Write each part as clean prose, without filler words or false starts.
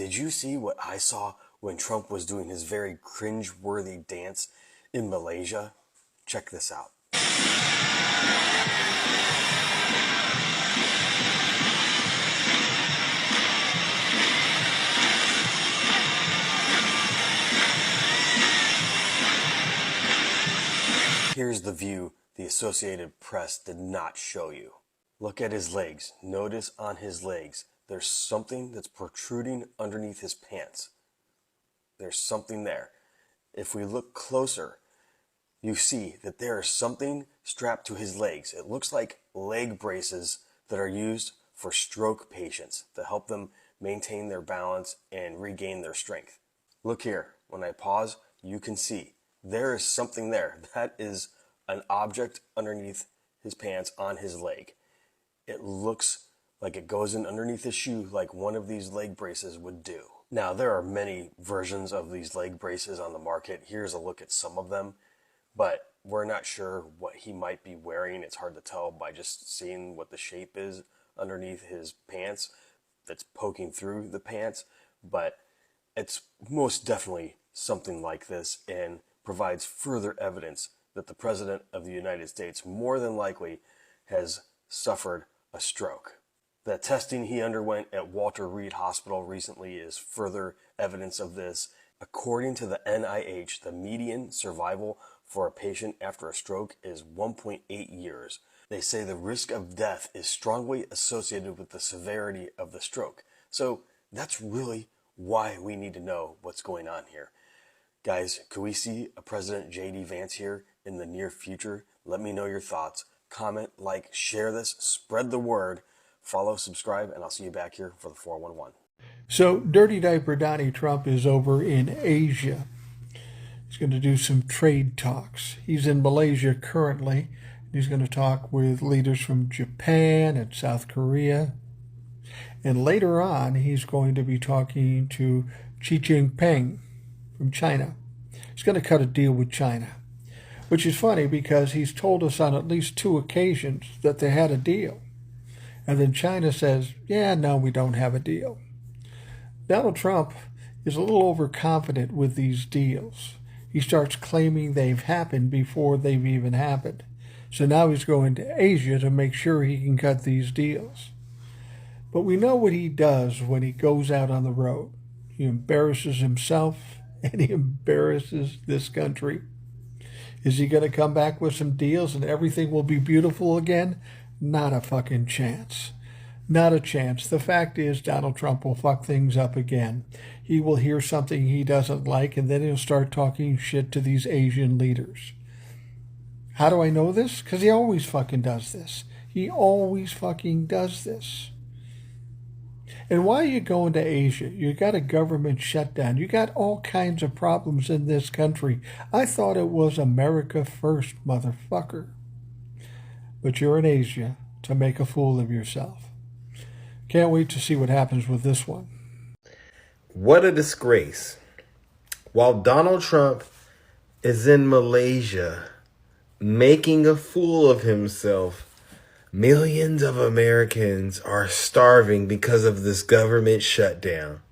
did you see what I saw when Trump was doing his very cringe-worthy dance in Malaysia? Check this out. Here's the view the Associated Press did not show you. Look at his legs. Notice on his legs, there's something that's protruding underneath his pants. There's something there. If we look closer, you see that there is something strapped to his legs. It looks like leg braces that are used for stroke patients to help them maintain their balance and regain their strength. Look here. When I pause, you can see there is something there. That is an object underneath his pants on his leg. It looks like it goes in underneath his shoe like one of these leg braces would do. Now, there are many versions of these leg braces on the market. Here's a look at some of them, but we're not sure what he might be wearing. It's hard to tell by just seeing what the shape is underneath his pants that's poking through the pants, but it's most definitely something like this and provides further evidence that the President of the United States more than likely has suffered a stroke. The testing he underwent at Walter Reed Hospital recently is further evidence of this. According to the NIH, the median survival for a patient after a stroke is 1.8 years. They say the risk of death is strongly associated with the severity of the stroke. So that's really why we need to know what's going on here. Guys, could we see a President J.D. Vance here in the near future? Let me know your thoughts. Comment, like, share this, spread the word, follow, subscribe, and I'll see you back here for the 411. So, Dirty Diaper Donnie Trump is over in Asia. He's going to do some trade talks. He's in Malaysia currently. He's going to talk with leaders from Japan and South Korea. And later on, he's going to be talking to Xi Jinping from China. He's going to cut a deal with China, which is funny because he's told us on at least 2 occasions that they had a deal. And then China says, yeah, no, we don't have a deal. Donald Trump is a little overconfident with these deals. He starts claiming they've happened before they've even happened. So now he's going to Asia to make sure he can cut these deals. But we know what he does when he goes out on the road. He embarrasses himself and he embarrasses this country. Is he going to come back with some deals and everything will be beautiful again? Not a fucking chance. Not a chance. The fact is Donald Trump will fuck things up again. He will hear something he doesn't like and then he'll start talking shit to these Asian leaders. How do I know this? Because he always fucking does this. He always fucking does this. And why are you going to Asia? You got a government shutdown. You got all kinds of problems in this country. I thought it was America first, motherfucker. But you're in Asia to make a fool of yourself. Can't wait to see what happens with this one. What a disgrace. While Donald Trump is in Malaysia making a fool of himself, millions of Americans are starving because of this government shutdown.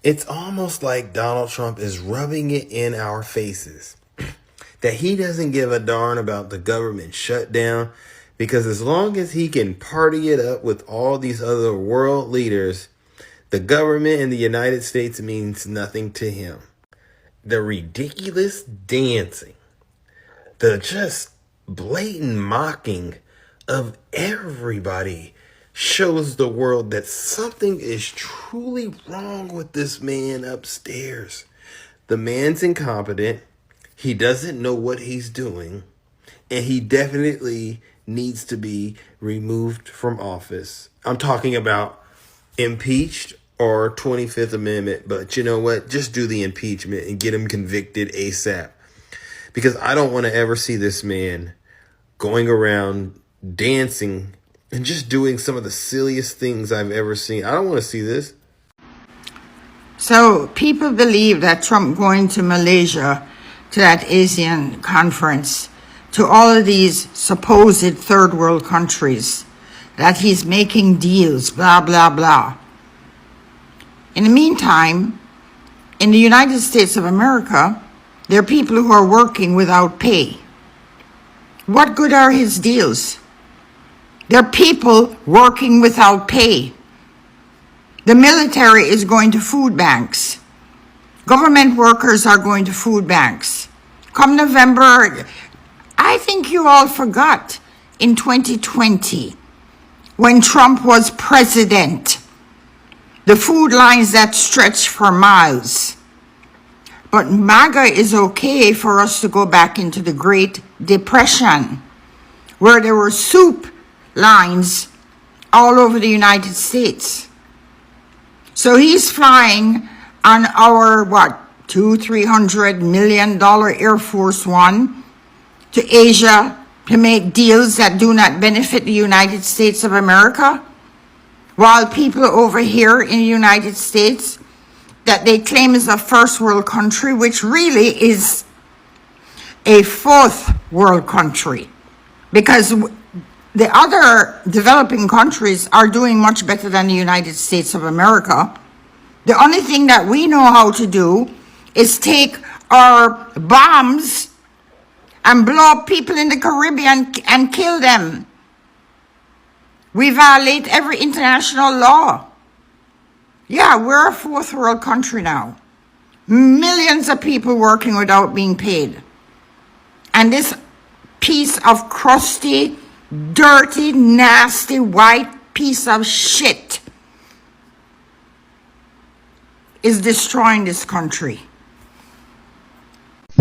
It's almost like Donald Trump is rubbing it in our faces that he doesn't give a darn about the government shutdown, because as long as he can party it up with all these other world leaders, the government in the United States means nothing to him. The ridiculous dancing, the just blatant mocking of everybody shows the world that something is truly wrong with this man upstairs. The man's incompetent. He doesn't know what he's doing. And he definitely needs to be removed from office. I'm talking about impeached or 25th Amendment. But you know what? Just do the impeachment and get him convicted ASAP. Because I don't want to ever see this man going around dancing and just doing some of the silliest things I've ever seen. I don't want to see this. So people believe that Trump going to Malaysia, to that ASEAN conference, to all of these supposed third world countries, that he's making deals, blah, blah, blah. In the meantime, in the United States of America, there are people who are working without pay. What good are his deals? There are people working without pay. The military is going to food banks. Government workers are going to food banks. Come November, I think you all forgot in 2020, when Trump was president, the food lines that stretched for miles. But MAGA is okay for us to go back into the Great Depression, where there were soup lines all over the United States. So he's flying on our, $200-300 million Air Force One to Asia to make deals that do not benefit the United States of America, while people over here in the United States that they claim is a first world country, which really is a fourth world country, because the other developing countries are doing much better than the United States of America. The only thing that we know how to do is take our bombs and blow up people in the Caribbean and kill them. We violate every international law. Yeah, we're a fourth world country now. Millions of people working without being paid. And this piece of crusty, dirty, nasty, white piece of shit is destroying this country.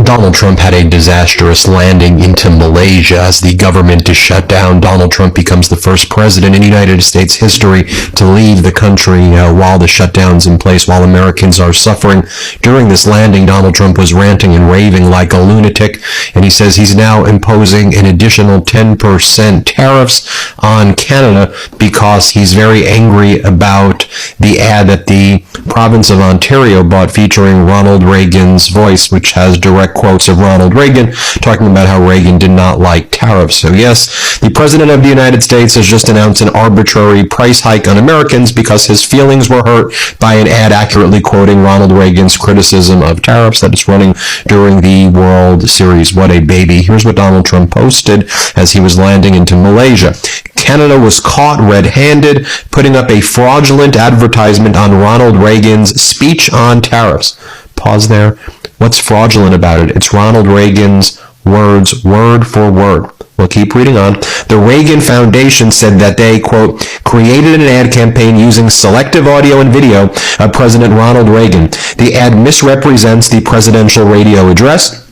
Donald Trump had a disastrous landing into Malaysia. As the government is shut down, Donald Trump becomes the first president in United States history to leave the country while the shutdown's in place, while Americans are suffering. During this landing, Donald Trump was ranting and raving like a lunatic, and he says he's now imposing an additional 10% tariffs on Canada because he's very angry about the ad that the province of Ontario bought featuring Ronald Reagan's voice, which has direct quotes of Ronald Reagan talking about how Reagan did not like tariffs. So yes, the President of the United States has just announced an arbitrary price hike on Americans because his feelings were hurt by an ad accurately quoting Ronald Reagan's criticism of tariffs that is running during the World Series. What a baby. Here's what Donald Trump posted as he was landing into Malaysia. Canada was caught red-handed putting up a fraudulent advertisement on Ronald Reagan's speech on tariffs. Pause there. What's fraudulent about it? It's Ronald Reagan's words, word for word. We'll keep reading on. The Reagan Foundation said that they, quote, created an ad campaign using selective audio and video of President Ronald Reagan. The ad misrepresents the presidential radio address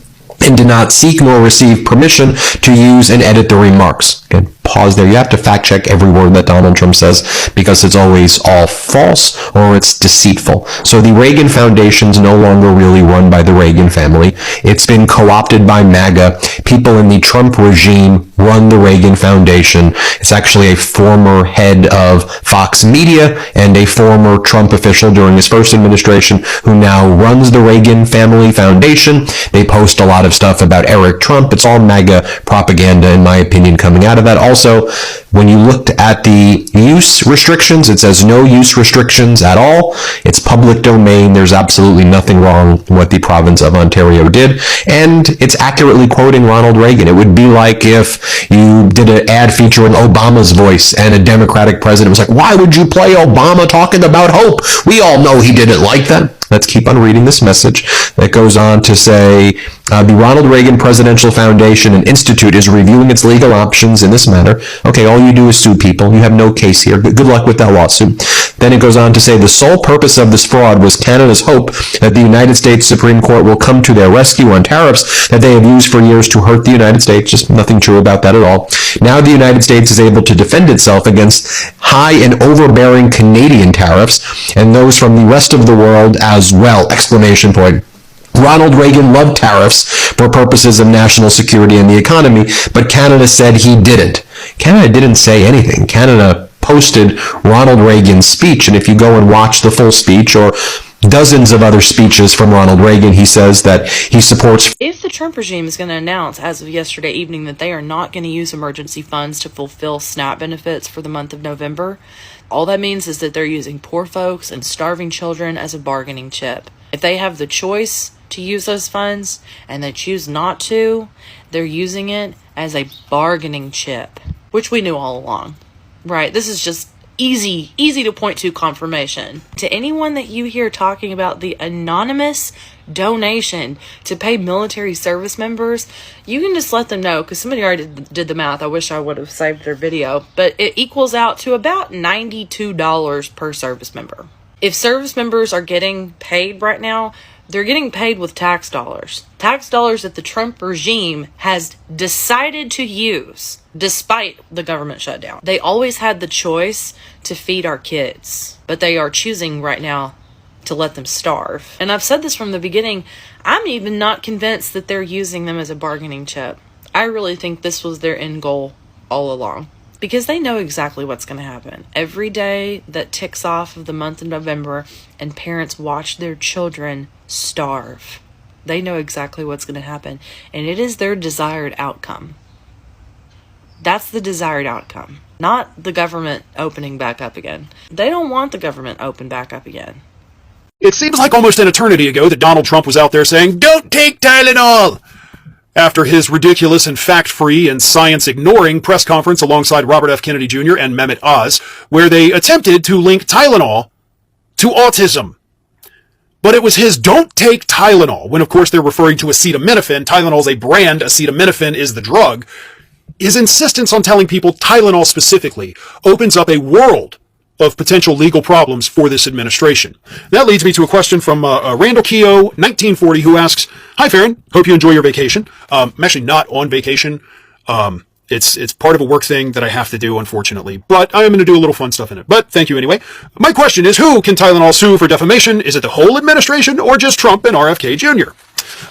and did not seek nor receive permission to use and edit the remarks. Again, pause there. You have to fact check every word that Donald Trump says because it's always all false or it's deceitful. So the Reagan Foundation's no longer really run by the Reagan family. It's been co-opted by MAGA. People in the Trump regime run the Reagan Foundation. It's actually a former head of Fox Media and a former Trump official during his first administration who now runs the Reagan Family Foundation. They post a lot of stuff about Eric Trump. It's all MAGA propaganda, in my opinion, coming out of that. Also, when you looked at the use restrictions, it says no use restrictions at all. It's public domain. There's absolutely nothing wrong with what the province of Ontario did. And it's accurately quoting Ronald Reagan. It would be like if you did an ad featuring Obama's voice and a Democratic president was like, why would you play Obama talking about hope? We all know he didn't like that. Let's keep on reading this message that goes on to say, the Ronald Reagan Presidential Foundation and Institute is reviewing its legal options in this matter. Okay, all you do is sue people. You have no case here. Good luck with that lawsuit. Then it goes on to say the sole purpose of this fraud was Canada's hope that the United States Supreme Court will come to their rescue on tariffs that they have used for years to hurt the United States. Just nothing true about that at all. Now the United States is able to defend itself against high and overbearing Canadian tariffs and those from the rest of the world as well! Exclamation point. Ronald Reagan loved tariffs for purposes of national security and the economy, but Canada said he didn't. Canada didn't say anything. Canada posted Ronald Reagan's speech, and if you go and watch the full speech or dozens of other speeches from Ronald Reagan, he says that he supports... If the Trump regime is going to announce as of yesterday evening that they are not going to use emergency funds to fulfill SNAP benefits for the month of November, all that means is that they're using poor folks and starving children as a bargaining chip. If they have the choice to use those funds and they choose not to, they're using it as a bargaining chip, which we knew all along, right? This is just easy to point to confirmation. To anyone that you hear talking about the anonymous donation to pay military service members, you can just let them know, because somebody already did the math. I wish I would have saved their video, but it equals out to about $92 per service member. If service members are getting paid right now, they're getting paid with tax dollars. Tax dollars that the Trump regime has decided to use despite the government shutdown. They always had the choice to feed our kids, but they are choosing right now to let them starve. And I've said this from the beginning, I'm even not convinced that they're using them as a bargaining chip. I really think this was their end goal all along, because they know exactly what's going to happen. Every day that ticks off of the month of November and parents watch their children starve, they know exactly what's going to happen. And it is their desired outcome. That's the desired outcome, not the government opening back up again. They don't want the government open back up again. It seems like almost an eternity ago that Donald Trump was out there saying, "Don't take Tylenol!" after his ridiculous and fact-free and science-ignoring press conference alongside Robert F. Kennedy Jr. and Mehmet Oz, where they attempted to link Tylenol to autism. But it was his "don't take Tylenol," when of course they're referring to acetaminophen. Tylenol's a brand, acetaminophen is the drug. His insistence on telling people Tylenol specifically opens up a world of potential legal problems for this administration. That leads me to a question from Randall Keogh, 1940, who asks, "Hi, Farron. Hope you enjoy your vacation." I'm actually not on vacation. It's part of a work thing that I have to do, unfortunately, but I am going to do a little fun stuff in it. But thank you anyway. My question is, who can Tylenol sue for defamation? Is it the whole administration or just Trump and RFK Jr.?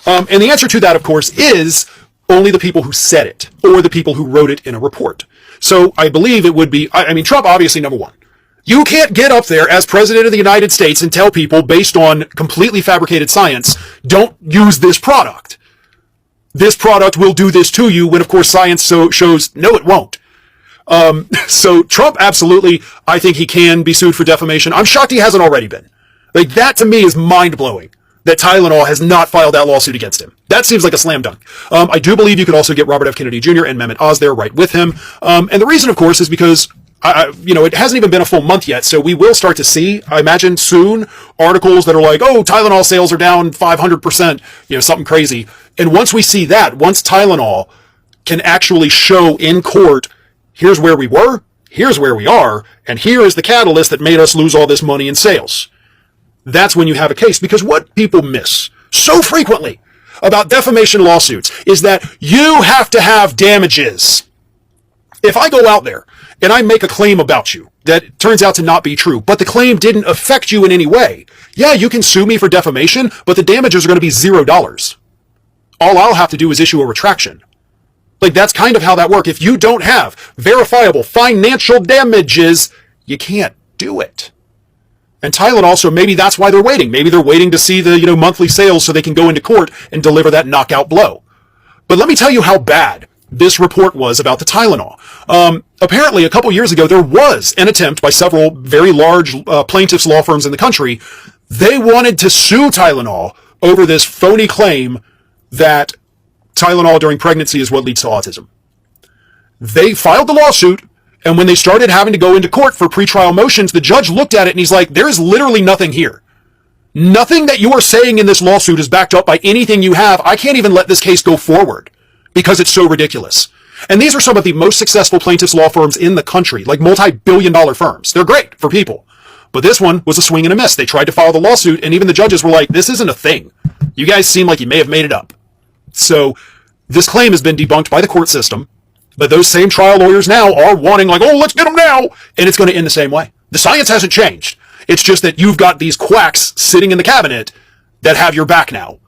And the answer to that, of course, is only the people who said it or the people who wrote it in a report. So I believe it would be, I mean, Trump, obviously, number one. You can't get up there as president of the United States and tell people, based on completely fabricated science, don't use this product. This product will do this to you, when of course science shows no, it won't. So Trump, absolutely, I think he can be sued for defamation. I'm shocked he hasn't already been. Like, that to me is mind-blowing, that Tylenol has not filed that lawsuit against him. That seems like a slam dunk. I do believe you could also get Robert F. Kennedy Jr. and Mehmet Oz there right with him. And the reason, of course, is because it hasn't even been a full month yet, so we will start to see, I imagine soon, articles that are like, oh, Tylenol sales are down 500%, something crazy. And once we see that, once Tylenol can actually show in court, here's where we were, here's where we are, and here is the catalyst that made us lose all this money in sales. That's when you have a case, because what people miss so frequently about defamation lawsuits is that you have to have damages. If I go out there and I make a claim about you that turns out to not be true, but the claim didn't affect you in any way, yeah, you can sue me for defamation, but the damages are going to be $0. All I'll have to do is issue a retraction. Like, that's kind of how that works. If you don't have verifiable financial damages, you can't do it. And Tylenol, so maybe that's why they're waiting. Maybe they're waiting to see the monthly sales so they can go into court and deliver that knockout blow. But let me tell you how bad this report was about the Tylenol. Apparently, a couple years ago, there was an attempt by several very large plaintiffs' law firms in the country. They wanted to sue Tylenol over this phony claim that Tylenol during pregnancy is what leads to autism. They filed the lawsuit, and when they started having to go into court for pretrial motions, the judge looked at it and he's like, there is literally nothing here. Nothing that you are saying in this lawsuit is backed up by anything you have. I can't even let this case go forward because it's so ridiculous. And these are some of the most successful plaintiffs' law firms in the country, like multi-billion-dollar firms. They're great for people. But this one was a swing and a miss. They tried to file the lawsuit, and even the judges were like, this isn't a thing. You guys seem like you may have made it up. So this claim has been debunked by the court system, but those same trial lawyers now are wanting like, oh, let's get them now. And it's going to end the same way. The science hasn't changed. It's just that you've got these quacks sitting in the cabinet that have your back now.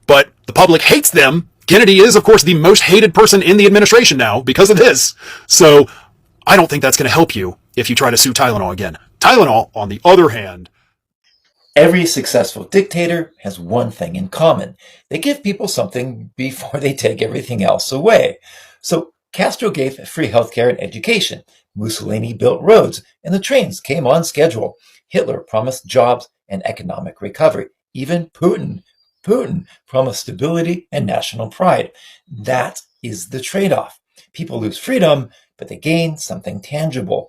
But the public hates them. Kennedy is, of course, the most hated person in the administration now because of this. So I don't think that's going to help you if you try to sue Tylenol again. Tylenol, on the other hand, every successful dictator has one thing in common. They give people something before they take everything else away. So Castro gave free healthcare and education. Mussolini built roads, and the trains came on schedule. Hitler promised jobs and economic recovery. Even Putin promised stability and national pride. That is the trade-off. People lose freedom, but they gain something tangible.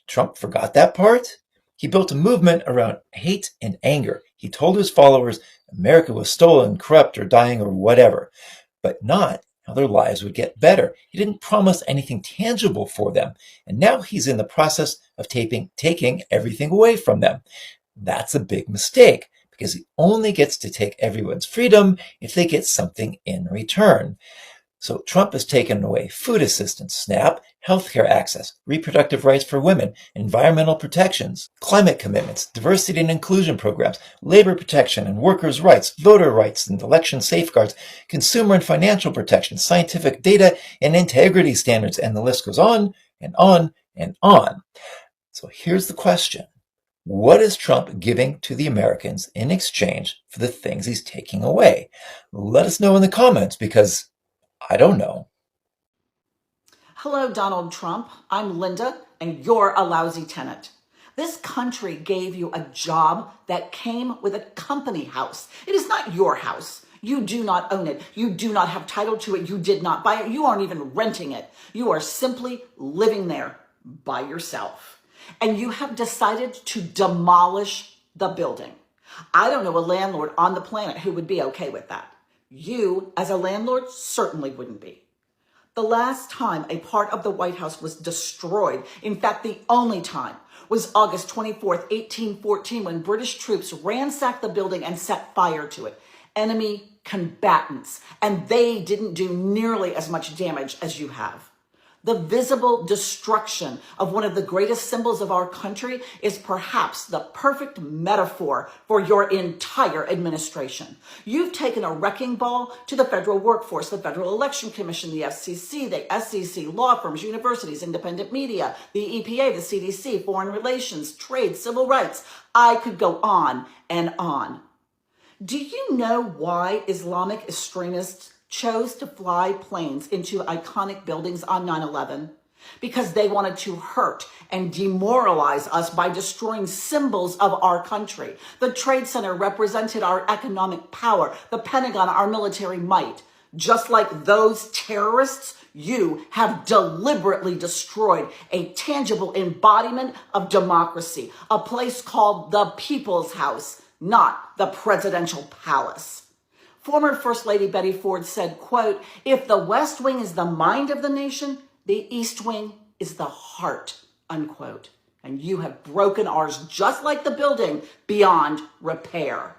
Trump forgot that part. He built a movement around hate and anger. He told his followers America was stolen, corrupt, or dying, or whatever, but not how their lives would get better. He didn't promise anything tangible for them, and now he's in the process of taking everything away from them. That's a big mistake, because he only gets to take everyone's freedom if they get something in return. So Trump has taken away food assistance, SNAP, healthcare access, reproductive rights for women, environmental protections, climate commitments, diversity and inclusion programs, labor protection and workers' rights, voter rights and election safeguards, consumer and financial protection, scientific data and integrity standards, and the list goes on and on and on. So here's the question. What is Trump giving to the Americans in exchange for the things he's taking away? Let us know in the comments, because I don't know. Hello, Donald Trump. I'm Linda, and you're a lousy tenant. This country gave you a job that came with a company house. It is not your house. You do not own it. You do not have title to it. You did not buy it. You aren't even renting it. You are simply living there by yourself. And you have decided to demolish the building. I don't know a landlord on the planet who would be okay with that. You, as a landlord, certainly wouldn't be. The last time a part of the White House was destroyed, in fact, the only time, was August 24th, 1814, when British troops ransacked the building and set fire to it. Enemy combatants, and they didn't do nearly as much damage as you have. The visible destruction of one of the greatest symbols of our country is perhaps the perfect metaphor for your entire administration. You've taken a wrecking ball to the federal workforce, the Federal Election Commission, the FCC, the SEC, law firms, universities, independent media, the EPA, the CDC, foreign relations, trade, civil rights. I could go on and on. Do you know why Islamic extremists chose to fly planes into iconic buildings on 9/11? Because they wanted to hurt and demoralize us by destroying symbols of our country. The Trade Center represented our economic power, the Pentagon, our military might. Just like those terrorists, you have deliberately destroyed a tangible embodiment of democracy, a place called the People's House, not the presidential palace. Former First Lady Betty Ford said, quote, "If the West Wing is the mind of the nation, the East Wing is the heart," unquote. And you have broken ours, just like the building, beyond repair.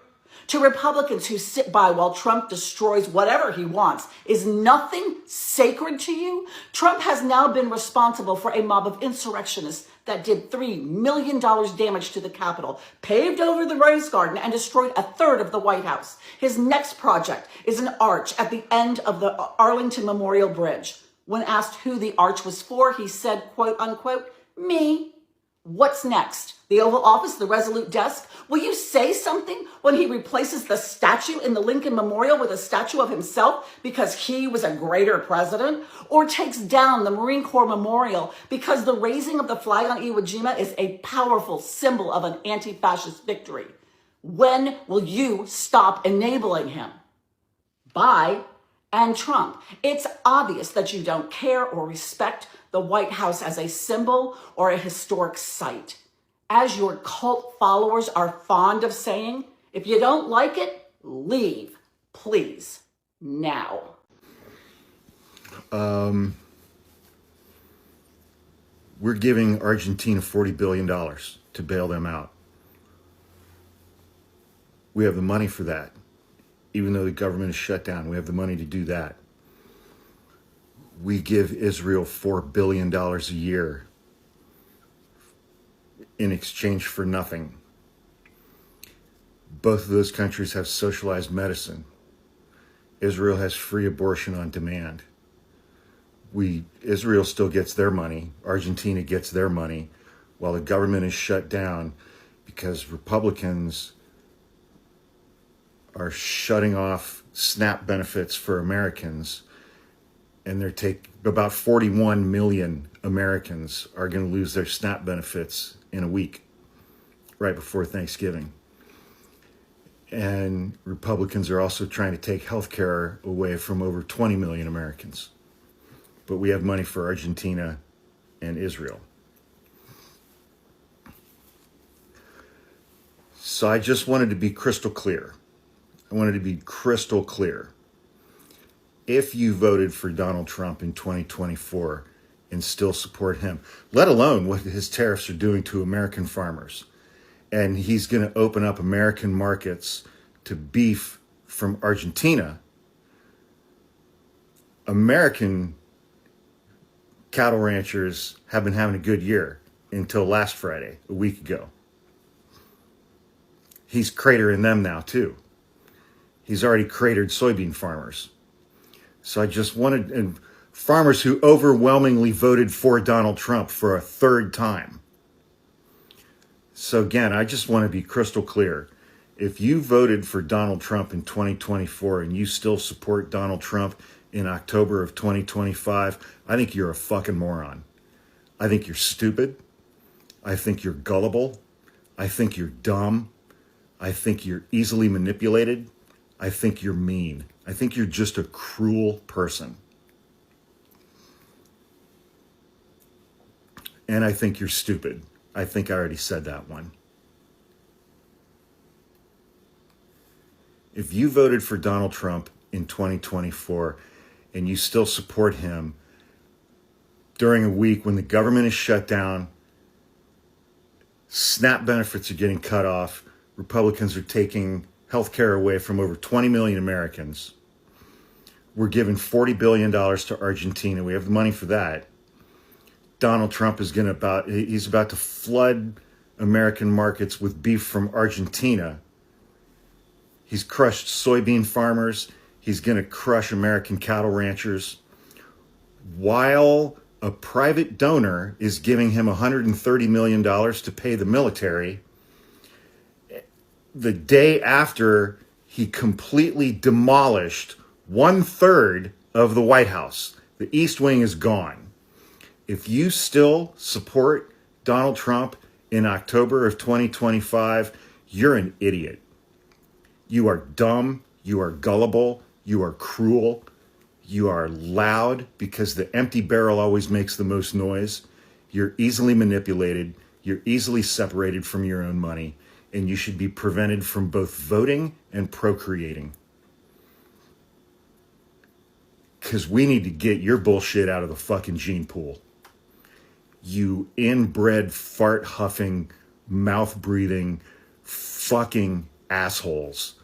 To Republicans who sit by while Trump destroys whatever he wants, is nothing sacred to you? Trump has now been responsible for a mob of insurrectionists that did $3 million damage to the Capitol, paved over the Rose Garden, and destroyed a third of the White House. His next project is an arch at the end of the Arlington Memorial Bridge. When asked who the arch was for, he said, quote unquote, "Me." What's next? The Oval Office, the Resolute Desk? Will you say something when he replaces the statue in the Lincoln Memorial with a statue of himself because he was a greater president? Or takes down the Marine Corps Memorial because the raising of the flag on Iwo Jima is a powerful symbol of an anti-fascist victory? When will you stop enabling him? Bye. And Trump, it's obvious that you don't care or respect the White House as a symbol or a historic site. As your cult followers are fond of saying, if you don't like it, leave, please, now. We're giving Argentina $40 billion. to bail them out. We have the money for that. Even though the government is shut down, we have the money to do that. We give Israel $4 billion a year in exchange for nothing. Both of those countries have socialized medicine. Israel has free abortion on demand. Israel still gets their money. Argentina gets their money while the government is shut down because Republicans are shutting off SNAP benefits for Americans, and about 41 million Americans are going to lose their SNAP benefits in a week, right before Thanksgiving. And Republicans are also trying to take health care away from over 20 million Americans. But we have money for Argentina and Israel. So I just wanted to be crystal clear. I wanted to be crystal clear. If you voted for Donald Trump in 2024 and still support him, let alone what his tariffs are doing to American farmers, and he's going to open up American markets to beef from Argentina, American cattle ranchers have been having a good year until last Friday, a week ago. He's cratering them now too. He's already cratered soybean farmers. So I just wanted, and farmers who overwhelmingly voted for Donald Trump for a third time. So again, I just want to be crystal clear. If you voted for Donald Trump in 2024 and you still support Donald Trump in October of 2025, I think you're a fucking moron. I think you're stupid. I think you're gullible. I think you're dumb. I think you're easily manipulated. I think you're mean. I think you're just a cruel person. And I think you're stupid. I think I already said that one. If you voted for Donald Trump in 2024 and you still support him during a week when the government is shut down, SNAP benefits are getting cut off, Republicans are taking health care away from over 20 million Americans, we're giving $40 billion to Argentina, we have the money for that. Donald Trump is he's about to flood American markets with beef from Argentina. He's crushed soybean farmers. He's going to crush American cattle ranchers. While a private donor is giving him $130 million to pay the military, the day after he completely demolished 1/3 of the White House. The East Wing is gone. If you still support Donald Trump in October of 2025, you're an idiot. You are dumb, you are gullible, you are cruel, you are loud because the empty barrel always makes the most noise. You're easily manipulated, you're easily separated from your own money, and you should be prevented from both voting and procreating. Because we need to get your bullshit out of the fucking gene pool. You inbred, fart-huffing, mouth-breathing, fucking assholes.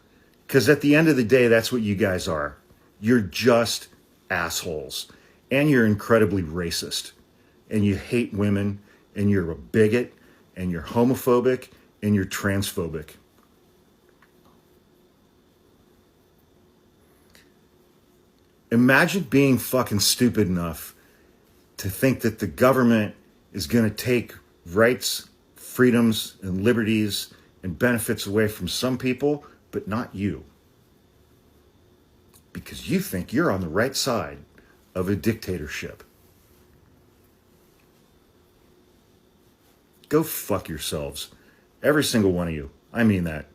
Because at the end of the day, that's what you guys are. You're just assholes. And you're incredibly racist. And you hate women, and you're a bigot, and you're homophobic, and you're transphobic. Imagine being fucking stupid enough to think that the government is going to take rights, freedoms, and liberties and benefits away from some people, but not you. Because you think you're on the right side of a dictatorship. Go fuck yourselves. Every single one of you. I mean that.